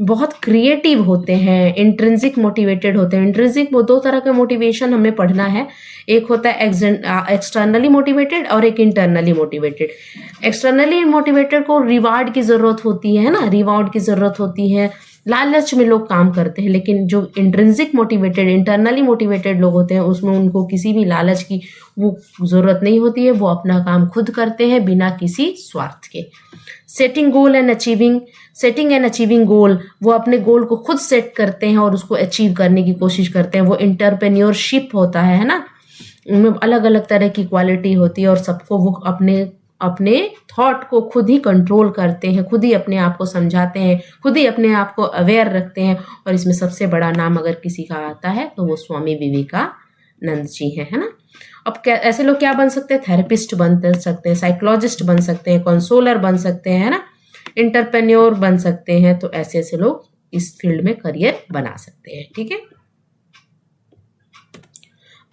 बहुत क्रिएटिव होते हैं, इंट्रिंसिक मोटिवेटेड होते हैं। इंट्रिंसिक, वो दो तरह का मोटिवेशन हमें पढ़ना है, एक होता है एक्सटर्नली मोटिवेटेड और एक इंटरनली मोटिवेटेड। एक्सटर्नली मोटिवेटेड को रिवार्ड की जरूरत होती है ना, रिवार्ड की जरूरत होती है, लालच में लोग काम करते हैं। लेकिन जो इंट्रिंसिक मोटिवेटेड, इंटरनली मोटिवेटेड लोग होते हैं, उसमें उनको किसी भी लालच की वो जरूरत नहीं होती है, वो अपना काम खुद करते हैं बिना किसी स्वार्थ के। Setting goal and achieving, setting and achieving goal, वो अपने गोल को खुद सेट करते हैं और उसको अचीव करने की कोशिश करते हैं। वो एंटरप्रेन्योरशिप होता है ना, उनमें अलग अलग तरह की क्वालिटी होती है और सबको वो अपने थॉट को खुद ही कंट्रोल करते हैं, खुद ही अपने आप को समझाते हैं, खुद ही अपने आप को अवेयर रखते हैं। और इसमें सबसे बड़ा नाम अगर किसी का आता है तो वो स्वामी विवेकानंद जी हैं, है ना। अब क्या ऐसे लोग क्या बन सकते हैं? थेरेपिस्ट बन सकते हैं, साइकोलॉजिस्ट बन सकते हैं, काउंसलर बन सकते हैं, है ना, एंटरप्रेन्योर बन सकते हैं। तो ऐसे ऐसे लोग इस फील्ड में करियर बना सकते हैं। ठीक है,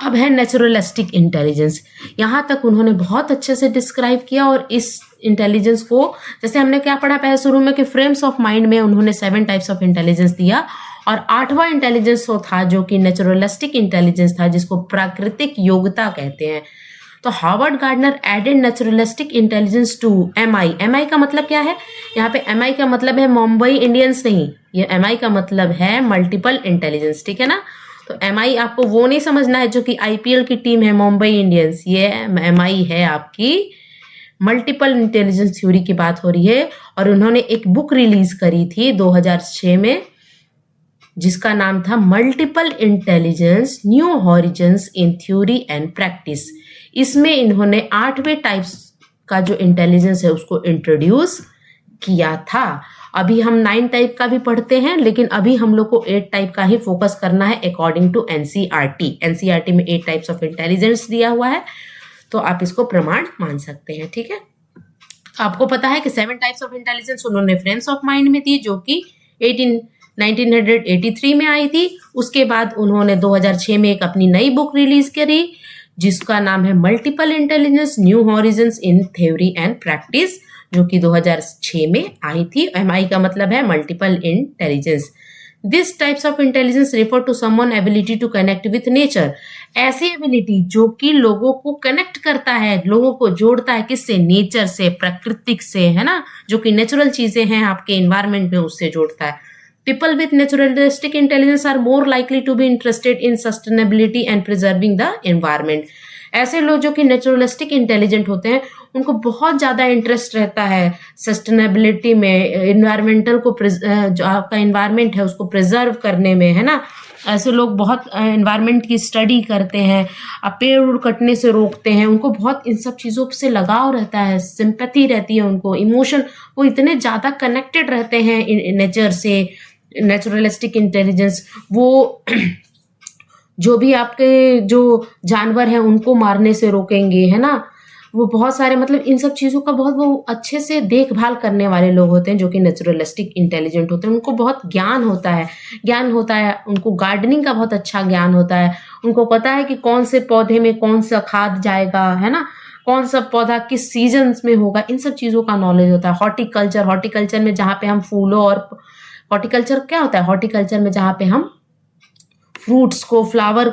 अब है नेचुरलिस्टिक इंटेलिजेंस। यहाँ तक उन्होंने बहुत अच्छे से डिस्क्राइब किया। और इस इंटेलिजेंस को, जैसे हमने क्या पढ़ा पहले शुरू में कि फ्रेम्स ऑफ माइंड में उन्होंने 7 टाइप्स ऑफ इंटेलिजेंस दिया, और 8वां इंटेलिजेंस वो था जो कि नेचुरलिस्टिक इंटेलिजेंस था, जिसको प्राकृतिक योग्यता कहते हैं। तो Harvard Gardner added naturalistic intelligence to MI। MI का मतलब क्या है? यहाँ पे MI का मतलब है मुंबई इंडियंस नहीं, ये MI का मतलब है मल्टीपल इंटेलिजेंस। ठीक है ना। तो MI आपको वो नहीं समझना है जो कि IPL की टीम है मुंबई इंडियंस, ये MI है आपकी मल्टीपल इंटेलिजेंस थ्योरी की बात हो रही है। और उन्होंने एक बुक रिलीज करी थी 2006 में, जिसका नाम था multiple intelligence new horizons in theory and practice. इसमें इन्होंने 8वें टाइप्स का जो इंटेलिजेंस है उसको इंट्रोड्यूस किया था। अभी हम 9 टाइप का भी पढ़ते हैं, लेकिन अभी हम लोग को 8 टाइप का ही फोकस करना है अकॉर्डिंग टू NCERT। NCERT में 8 टाइप्स ऑफ इंटेलिजेंस दिया हुआ है, तो आप इसको प्रमाण मान सकते हैं। ठीक है, तो आपको पता है कि 7 टाइप्स ऑफ इंटेलिजेंस उन्होंने फ्रेम्स ऑफ माइंड में दी, जो कि 8 1983 में आई थी। उसके बाद उन्होंने 2006 में एक अपनी नई बुक रिलीज करी जिसका नाम है multiple intelligence new horizons in theory and practice, जो कि 2006 में आई थी। MI का मतलब है multiple intelligence. This types of intelligence refer to someone ability to connect with nature. ऐसी एबिलिटी जो कि लोगों को कनेक्ट करता है, लोगों को जोड़ता है, किससे? नेचर से, प्राकृतिक से, है ना, जो कि नेचुरल चीजें हैं आपके एनवायरमेंट में, उससे जोड़ता है। People with naturalistic intelligence are more likely to be interested in sustainability and preserving the environment. ऐसे लोग जो कि नेचुरलिस्टिक इंटेलिजेंट होते हैं उनको बहुत ज़्यादा इंटरेस्ट रहता है सस्टेनेबिलिटी में, इन्वायरमेंटल को जो आपका इन्वायरमेंट है उसको प्रिजर्व करने में, है ना। ऐसे लोग बहुत इन्वायरमेंट की स्टडी करते हैं, पेड़ उड़ कटने से रोकते हैं, उनको बहुत इन सब चीज़ों से लगाव रहता है, सिंपैथी रहती है उनको, इमोशन, वो इतने ज़्यादा कनेक्टेड रहते हैं नेचर से। नेचुरलिस्टिक इंटेलिजेंस वो जो भी आपके जो जानवर हैं उनको मारने से रोकेंगे, है ना। वो बहुत सारे मतलब इन सब चीज़ों का बहुत वो अच्छे से देखभाल करने वाले लोग होते हैं जो कि नेचुरलिस्टिक इंटेलिजेंट होते हैं। उनको बहुत ज्ञान होता है, उनको गार्डनिंग का बहुत अच्छा ज्ञान होता है। उनको पता है कि कौन से पौधे में कौन सा खाद जाएगा, है ना, कौन सा पौधा किस सीजन्स में होगा, इन सब चीज़ों का नॉलेज होता है। हॉर्टिकल्चर में जहाँ पे हम फूलों और हॉर्टिकल्चर क्या होता है? हॉर्टिकल्चर में जहाँ पे हम फ्रूट्स को, फ्लावर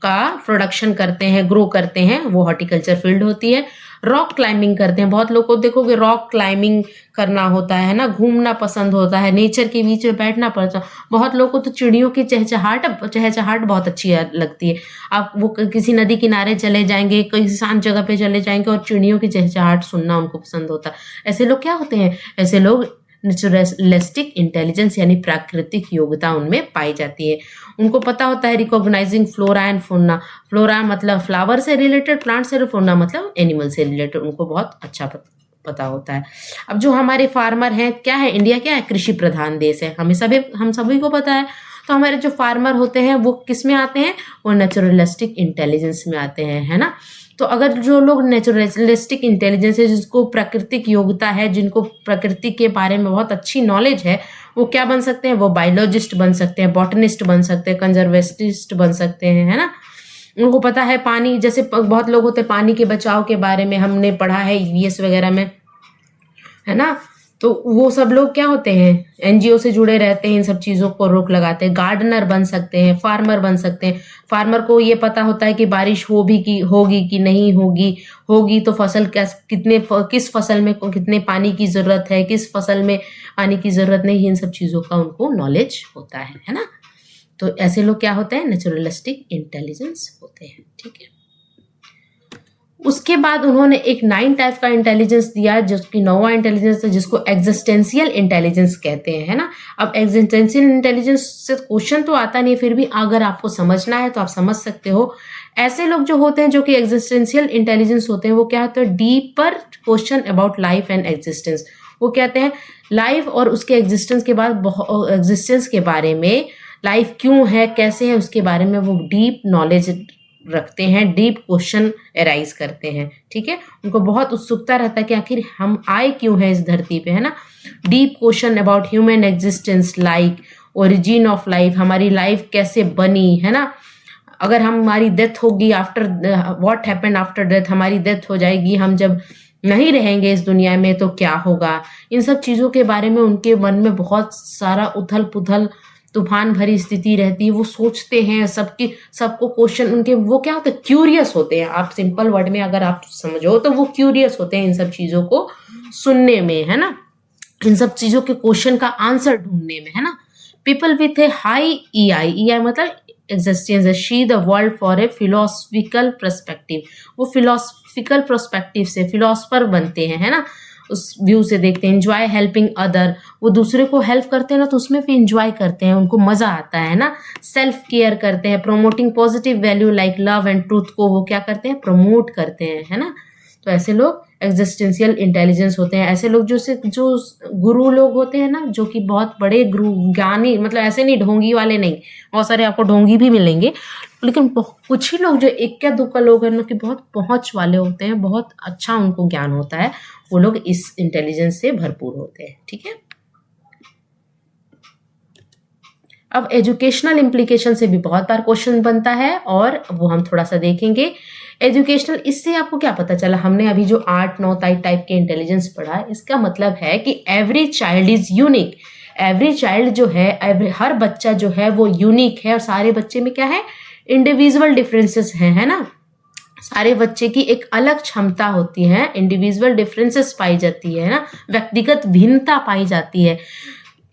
का प्रोडक्शन करते हैं, ग्रो करते हैं, वो हॉर्टिकल्चर फील्ड होती है। रॉक क्लाइंबिंग करते हैं, बहुत लोग को देखोगे रॉक क्लाइंबिंग करना होता है ना, घूमना पसंद होता है, नेचर के बीच में बैठना पड़ता है। बहुत लोगों को तो चिड़ियों की चहचहाट बहुत अच्छी लगती है। आप वो किसी नदी किनारे चले जाएंगे, किसी शांत जगह पे चले जाएंगे और चिड़ियों की चहचहाट सुनना उनको पसंद होता है। ऐसे लोग क्या होते हैं? ऐसे लोग नेचुरलिस्टिक इंटेलिजेंस यानी प्राकृतिक योग्यता उनमें पाई जाती है। उनको पता होता है recognising flora and fauna. Flora मतलब फ्लावर से रिलेटेड, प्लांट से, फौना मतलब एनिमल से रिलेटेड, उनको बहुत अच्छा पता होता है। अब जो हमारे फार्मर हैं, क्या है, इंडिया क्या है? कृषि प्रधान देश है, हम सभी को पता है। तो हमारे जो फार्मर होते हैं वो किस में आते हैं? वो नेचुरलिस्टिक इंटेलिजेंस में आते हैं, है ना। तो अगर जो लोग नेचुरलिस्टिक इंटेलिजेंस है, जिसको प्राकृतिक योग्यता है, जिनको प्रकृति के बारे में बहुत अच्छी नॉलेज है, वो क्या बन सकते हैं? वो बायोलॉजिस्ट बन सकते हैं, बॉटनिस्ट बन सकते हैं, कंजर्वेटिस्ट बन सकते हैं, है ना। उनको पता है पानी, जैसे बहुत लोग होते हैं पानी के बचाव के बारे में हमने पढ़ा है EVS वगैरह में, है ना। तो वो सब लोग क्या होते हैं? NGO से जुड़े रहते हैं, इन सब चीज़ों को रोक लगाते हैं। गार्डनर बन सकते हैं, फार्मर बन सकते हैं। फार्मर को ये पता होता है कि बारिश होगी कि नहीं होगी तो फसल किस फसल में कितने पानी की ज़रूरत है, किस फसल में पानी की ज़रूरत नहीं, इन सब चीज़ों का उनको नॉलेज होता है ना। तो ऐसे लोग क्या होते हैं? नेचुरलिस्टिक इंटेलिजेंस होते हैं, ठीक है। उसके बाद उन्होंने एक 9 टाइप का इंटेलिजेंस दिया, जिसकी 9वां इंटेलिजेंस है, जिसको एग्जिस्टेंशियल इंटेलिजेंस कहते हैं, है ना। अब एग्जिस्टेंशियल इंटेलिजेंस से क्वेश्चन तो आता नहीं, फिर भी अगर आपको समझना है तो आप समझ सकते हो। ऐसे लोग जो होते हैं जो कि एग्जिस्टेंशियल इंटेलिजेंस होते हैं, वो क्या होता है? Deeper question about life and existence. वो कहते हैं लाइफ और उसके एग्जिस्टेंस के बारे में, लाइफ क्यों है, कैसे है, उसके बारे में वो डीप नॉलेज रखते हैं, डीप क्वेश्चन एराइज करते हैं, ठीक है। उनको बहुत उत्सुकता रहता है कि आखिर हम आए क्यों हैं इस धरती पे, है ना। Deep question about human existence, like origin of life, हमारी लाइफ कैसे बनी, है ना। अगर हमारी डेथ होगी, after what happened after death, हमारी डेथ हो जाएगी, हम जब नहीं रहेंगे इस दुनिया में तो क्या होगा। इन सब चीज़ों के बारे में उनके मन में बहुत सारा उथल पुथल, तूफान भरी स्थिति रहती है। वो सोचते हैं, सबको क्वेश्चन, उनके वो क्या होते हैं? क्यूरियस होते हैं। आप सिंपल वर्ड में अगर आप समझो तो वो क्यूरियस होते हैं इन सब चीज़ों को सुनने में, है ना, इन सब चीज़ों के क्वेश्चन का आंसर ढूंढने में, है ना। People with A high EI मतलब existence, she the world for a philosophical perspective. वो फिलोसफिकल पर्सपेक्टिव से फिलोसफर बनते हैं, है ना, उस व्यू से देखते हैं। एंजॉय हेल्पिंग अदर, वो दूसरे को हेल्प करते हैं ना तो उसमें भी इंजॉय करते हैं, उनको मजा आता है ना। सेल्फ केयर करते हैं, promoting positive value like love and truth को वो क्या करते हैं? प्रमोट करते हैं, है ना। तो ऐसे लोग एग्जिस्टेंशियल इंटेलिजेंस होते हैं। ऐसे लोग जो गुरु लोग होते हैं ना, जो कि बहुत बड़े गुरु ज्ञानी, मतलब ऐसे नहीं ढोंगी वाले नहीं, बहुत सारे आपको ढोंगी भी मिलेंगे, लेकिन कुछ ही लोग जो इक्का दुक्का लोग हैं ना कि बहुत पहुंच वाले होते हैं, बहुत अच्छा उनको ज्ञान होता है, वो लोग इस इंटेलिजेंस से भरपूर होते हैं, ठीक है। अब एजुकेशनल इम्प्लीकेशन से भी बहुत बार क्वेश्चन बनता है और वो हम थोड़ा सा देखेंगे। एजुकेशनल, इससे आपको क्या पता चला, हमने अभी जो 8-9 टाइप के इंटेलिजेंस पढ़ा, इसका मतलब है कि every child is unique. Every child जो है, हर बच्चा जो है वो यूनिक है, और सारे बच्चे में क्या है, इंडिविजुअल डिफरेंसेस हैं, है ना। सारे बच्चे की एक अलग क्षमता होती है, इंडिविजुअल डिफरेंसेस पाई जाती है ना, व्यक्तिगत भिन्नता पाई जाती है।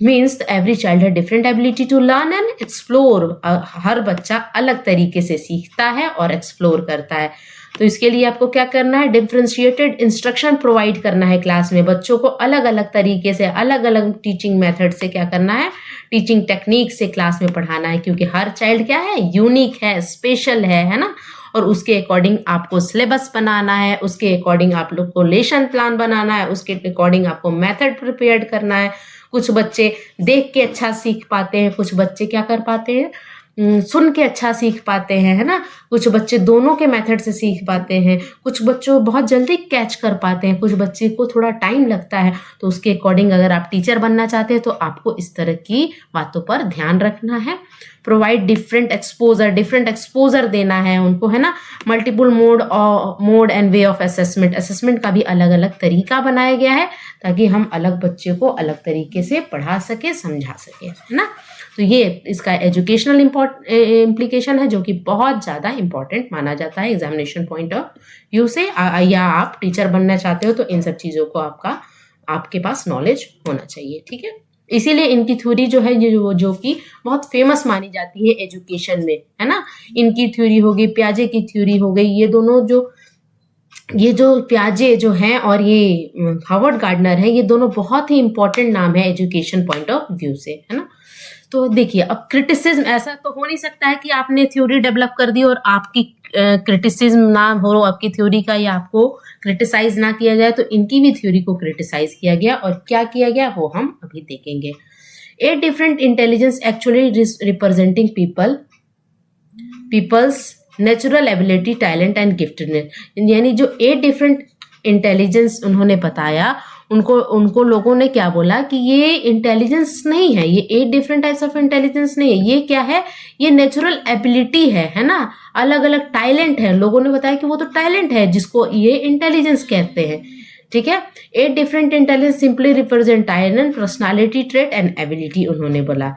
मीन्स एवरी चाइल्ड है different ability to learn and explore. हर बच्चा अलग तरीके से सीखता है और एक्सप्लोर करता है। तो इसके लिए आपको क्या करना है, डिफरेंशिएटेड इंस्ट्रक्शन प्रोवाइड करना है क्लास में। बच्चों को अलग अलग तरीके से, अलग अलग टीचिंग मेथड से क्या करना है, टीचिंग टेक्निक से क्लास में पढ़ाना है, क्योंकि हर चाइल्ड क्या है, यूनिक है, स्पेशल है ना। और उसके अकॉर्डिंग आपको सिलेबस बनाना है, उसके अकॉर्डिंग आप लोग को लेसन प्लान बनाना है, उसके अकॉर्डिंग आपको मेथड प्रिपेयर करना है। कुछ बच्चे देख के अच्छा सीख पाते हैं, कुछ बच्चे क्या कर पाते हैं, सुन के अच्छा सीख पाते हैं, है ना। कुछ बच्चे दोनों के मेथड से सीख पाते हैं, कुछ बच्चों बहुत जल्दी कैच कर पाते हैं, कुछ बच्चे को थोड़ा टाइम लगता है। तो उसके अकॉर्डिंग अगर आप टीचर बनना चाहते हैं तो आपको इस तरह की बातों पर ध्यान रखना है। प्रोवाइड डिफरेंट एक्सपोजर देना है उनको, है ना। Multiple mode and way of assessment का भी अलग अलग तरीका बनाया गया है, ताकि हम अलग बच्चे को अलग तरीके से पढ़ा सके, समझा सके, है ना। तो ये इसका एजुकेशनल इम्प्लीकेशन है, जो कि बहुत ज़्यादा इंपॉर्टेंट माना जाता है एग्जामिनेशन पॉइंट ऑफ व्यू से। या आप टीचर बनना चाहते हो तो इन सब चीज़ों को आपके पास नॉलेज होना चाहिए, ठीक है। इसीलिए इनकी थ्योरी जो है, जो कि बहुत फेमस मानी जाती है एजुकेशन में, है ना। इनकी थ्योरी हो गई, पियाजे की थ्योरी हो गई, ये जो पियाजे जो हैं और ये हार्वर्ड गार्डनर है, ये दोनों बहुत ही इंपॉर्टेंट नाम है एजुकेशन पॉइंट ऑफ व्यू से, है ना। तो देखिए, अब क्रिटिसिज्म, ऐसा तो हो नहीं सकता है कि आपने थ्योरी डेवलप कर दी और आपकी क्रिटिसिज्म ना हो आपकी थ्योरी का, या आपको क्रिटिसाइज ना किया जाए। तो इनकी भी थ्योरी को क्रिटिसाइज किया गया, और क्या किया गया वो हम अभी देखेंगे। 8 different intelligence actually representing people's natural ability, talent and giftedness. यानी जो 8 डिफरेंट इंटेलिजेंस उन्होंने बताया, उनको लोगों ने क्या बोला कि ये इंटेलिजेंस नहीं है, ये 8 डिफरेंट टाइप्स ऑफ इंटेलिजेंस नहीं है, ये क्या है, ये नेचुरल एबिलिटी है ना। अलग अलग टैलेंट है, लोगों ने बताया कि वो तो टैलेंट है जिसको ये इंटेलिजेंस कहते हैं, ठीक है। 8 different intelligence simply represent talent, personality trait and ability, उन्होंने बोला।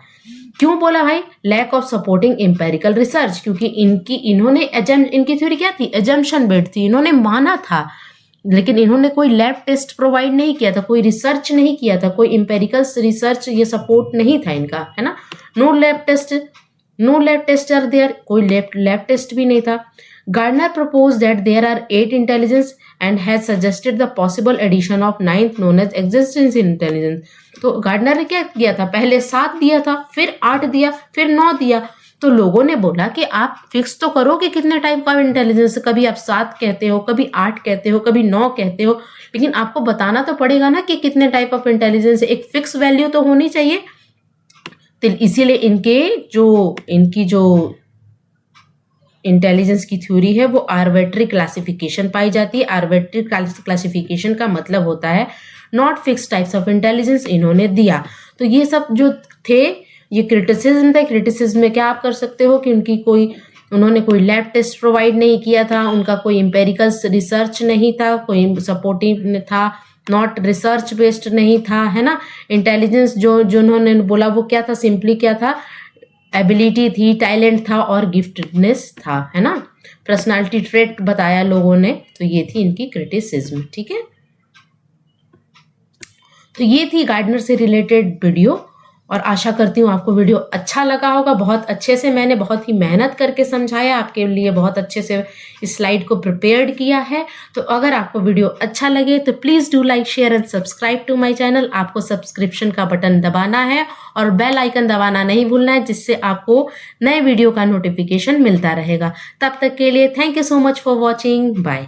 क्यों बोला भाई, lack of supporting empirical research, क्योंकि इनकी थ्योरी क्या थी, एजम्पशन बेस्ड थी। इन्होंने माना था, लेकिन इन्होंने कोई लैब टेस्ट प्रोवाइड नहीं किया था, कोई रिसर्च नहीं किया था, कोई एम्पेरिकल रिसर्च ये सपोर्ट नहीं था इनका, है ना। No lab test are there, कोई लैब टेस्ट भी नहीं था। Gardner propose that there are 8 intelligence and has suggested the possible addition of 9th known as existence intelligence. तो गार्डनर ने क्या किया था, पहले 7 दिया था, फिर 8 दिया, फिर 9 दिया। तो लोगों ने बोला कि आप फिक्स तो करो कि कितने टाइप का इंटेलिजेंस, कभी आप 7 कहते हो, कभी 8 कहते हो, कभी 9 कहते हो, लेकिन आपको बताना तो पड़ेगा ना कि कितने टाइप ऑफ इंटेलिजेंस, एक फिक्स वैल्यू तो होनी चाहिए। तो इसीलिए इनकी जो इंटेलिजेंस की थ्योरी है वो आर्बिट्री क्लासिफिकेशन पाई जाती है। आर्बिट्री क्लासिफिकेशन का मतलब होता है not fix types of intelligence इन्होंने दिया। तो ये सब जो थे, ये क्रिटिसिज्म था। क्रिटिसिज्म में क्या आप कर सकते हो कि उन्होंने कोई लैब टेस्ट प्रोवाइड नहीं किया था, उनका कोई एम्पेरिकल रिसर्च नहीं था, कोई सपोर्टिव था, नॉट रिसर्च बेस्ड नहीं था, है ना। इंटेलिजेंस जो उन्होंने बोला वो क्या था, सिंपली क्या था, एबिलिटी थी, टैलेंट था और गिफ्टेडनेस था, है ना। पर्सनालिटी ट्रेट बताया लोगों ने। तो ये थी इनकी क्रिटिसिज्म, ठीक है। तो ये थी गार्डनर से रिलेटेड वीडियो, और आशा करती हूँ आपको वीडियो अच्छा लगा होगा। बहुत अच्छे से मैंने बहुत ही मेहनत करके समझाया आपके लिए, बहुत अच्छे से इस स्लाइड को प्रिपेयर्ड किया है। तो अगर आपको वीडियो अच्छा लगे तो please do like, share and subscribe to my channel. आपको सब्सक्रिप्शन का बटन दबाना है और बेल आइकन दबाना नहीं भूलना है, जिससे आपको नए वीडियो का नोटिफिकेशन मिलता रहेगा। तब तक के लिए thank you so much for watching, bye.